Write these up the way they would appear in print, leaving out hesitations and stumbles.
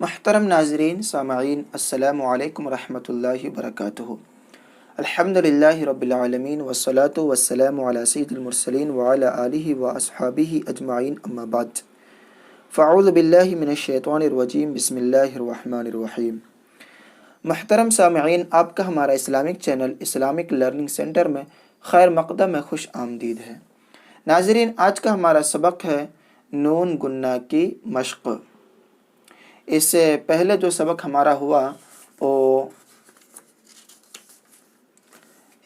محترم ناظرین سامعین السلام علیکم ورحمۃ اللہ وبرکاتہ۔ الحمدللہ رب العالمین والصلاة والسلام علی سید المرسلین وعلی آلہ واصحابہ اجمعین اما بعد فاعوذ باللہ من الشیطان الرجیم بسم اللہ الرحمن الرحیم۔ محترم سامعین، آپ کا ہمارا Islamic channel Islamic learning centre میں خیر مقدم میں خوش آمدید ہے۔ ناظرین، آج کا ہمارا سبق ہے نون گنہ کی مشق۔ اس سے پہلے جو سبق ہمارا ہوا وہ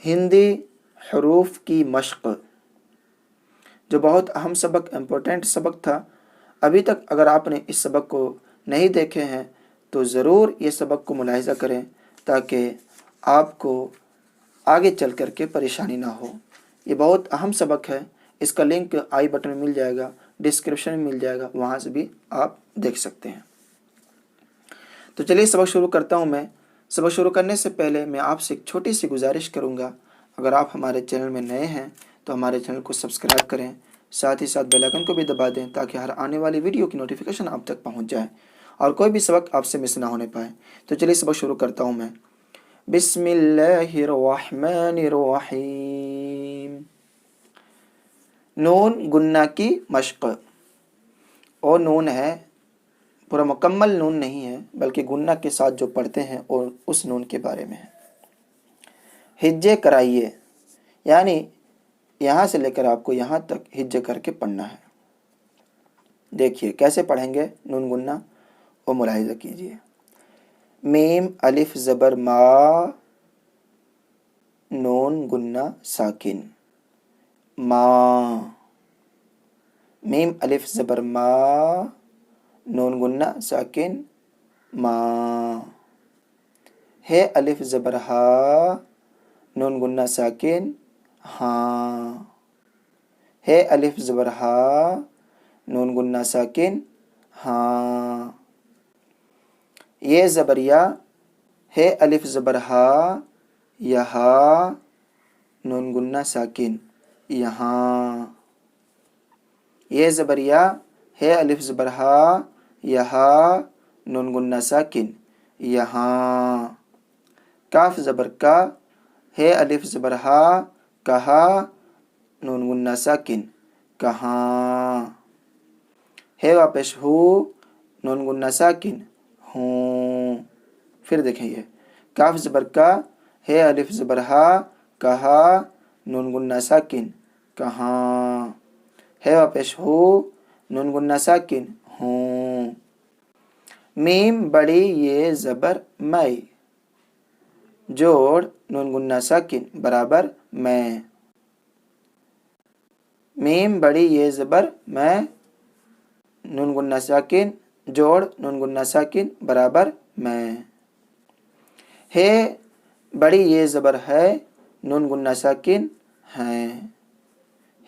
ہندی حروف کی مشق، جو بہت اہم سبق، امپورٹنٹ سبق تھا۔ ابھی تک اگر آپ نے اس سبق کو نہیں دیکھے ہیں تو ضرور یہ سبق کو ملاحظہ کریں تاکہ آپ کو آگے چل کر کے پریشانی نہ ہو۔ یہ بہت اہم سبق ہے۔ اس کا لنک آئی بٹن میں مل جائے گا، ڈسکرپشن میں مل جائے گا، وہاں سے بھی آپ دیکھ سکتے ہیں۔ تو چلیے سبق شروع کرتا ہوں میں۔ سبق شروع کرنے سے پہلے میں آپ سے ایک چھوٹی سی گزارش کروں گا، اگر آپ ہمارے چینل میں نئے ہیں تو ہمارے چینل کو سبسکرائب کریں، ساتھ ہی ساتھ بیل آئکن کو بھی دبا دیں تاکہ ہر آنے والی ویڈیو کی نوٹیفیکیشن آپ تک پہنچ جائے اور کوئی بھی سبق آپ سے مس نہ ہونے پائے۔ تو چلیے سبق شروع کرتا ہوں میں۔ بسم اللہ الرحمن الرحیم۔ نون گنہ کی مشق۔ او نون ہے، پورا مکمل نون نہیں ہے بلکہ گنہ کے ساتھ جو پڑھتے ہیں اور اس نون کے بارے میں ہے۔ ہجے کرائیے، یعنی یہاں سے لے کر آپ کو یہاں تک ہجے کر کے پڑھنا ہے۔ دیکھیے کیسے پڑھیں گے نون گنہ، وہ ملاحظہ کیجیے۔ میم الف زبر ما، نون گنہ ساکن، ما۔ میم الف زبر ما، نون گنہ ساکن، ما۔ ہے الف زبر ہا، نون گنہ ساکن، ہاں۔ ہے الف زبر ہا، نون گنہ ساکن، ہاں۔ یہ زبر یا، ہے الف زبر ہا، یہا، نون گنہ ساکن، یہاں۔ یہ زبر یا، ہے الف زبر ہا، یہا، نون گنہ ساکن، یہاں۔ کاف زبر کا، ہے الف زبر ہا، کہا، نون گنہ ساکن، کہاں۔ ہے واپس ہو، نون گنہ ساکن، ہوں۔ پھر دیکھیں یہ کاف زبر کا، ہے الف زبر ہا، کہا، نون گنہ ساکن، کہاں۔ ہے واپس ہو، نون گنہ ساکن، ہوں۔ میم بڑی یہ زبر میں، جوڑ نون گنہ ساکن برابر میں۔ میم بڑی یہ زبر میں، نون گنہ ساکن، جوڑ نون گنہ ساکن برابر میں۔ ہے بڑی یہ زبر ہے، نون گنہ ساکن، ہیں۔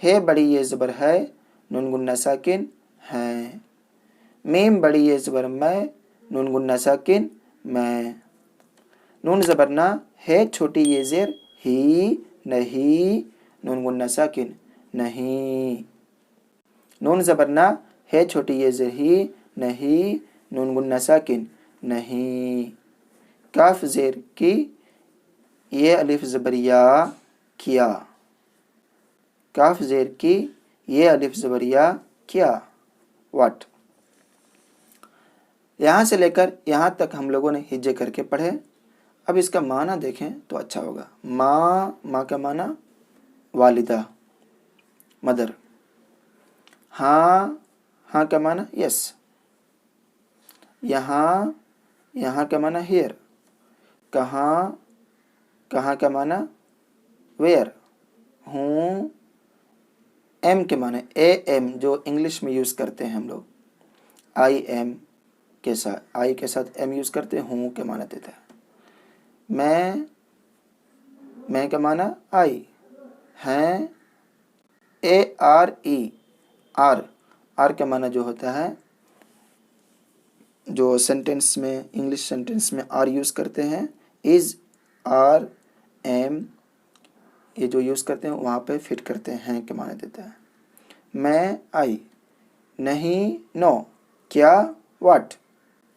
ہے بڑی یہ زبر ہے، نون گنہ ساکن، ہیں۔ میم بڑی یہ زبر میں، نون گنہ ساکن، میں۔ نون زبر نہ، ہے چھوٹی یہ زیر ہی، نہیں، نون گنہ ساکن، نہیں۔ نون زبر نہ، ہے چھوٹی یہ زیر ہی، نہیں، نون گنہ ساکن، نہیں۔ کاف زیر کی، یہ الف زبر یا، کیا۔ کاف زیر کی، یہ الف زبر یا، کیا، واٹ۔ یہاں سے لے کر یہاں تک ہم لوگوں نے ہجے کر کے پڑھے۔ اب اس کا معنی دیکھیں تو اچھا ہوگا۔ ماں، ماں کا معنی والدہ، مدر۔ ہاں، ہاں کا معنی یس۔ یہاں، یہاں کا معنی ہیئر۔ کہاں، کہاں کا معنی ویئر۔ ہوں، ایم کے معنی اے ایم، جو انگلش میں یوز کرتے ہیں ہم لوگ، آئی ایم کے ساتھ، آئی کے ساتھ ایم یوز کرتے ہیں، ہوں کے معنی دیتا ہے۔ میں، میں کا معنی آئی، ہیں، اے آر ای، آر، آر کا معنی جو ہوتا ہے، جو سینٹنس میں، انگلش سینٹنس میں آر یوز کرتے ہیں، از، آر، ایم، یہ جو یوز کرتے ہیں وہاں پہ فٹ کرتے ہیں کے معنی دیتا ہے۔ میں، آئی، نہیں، نو، کیا، واٹ۔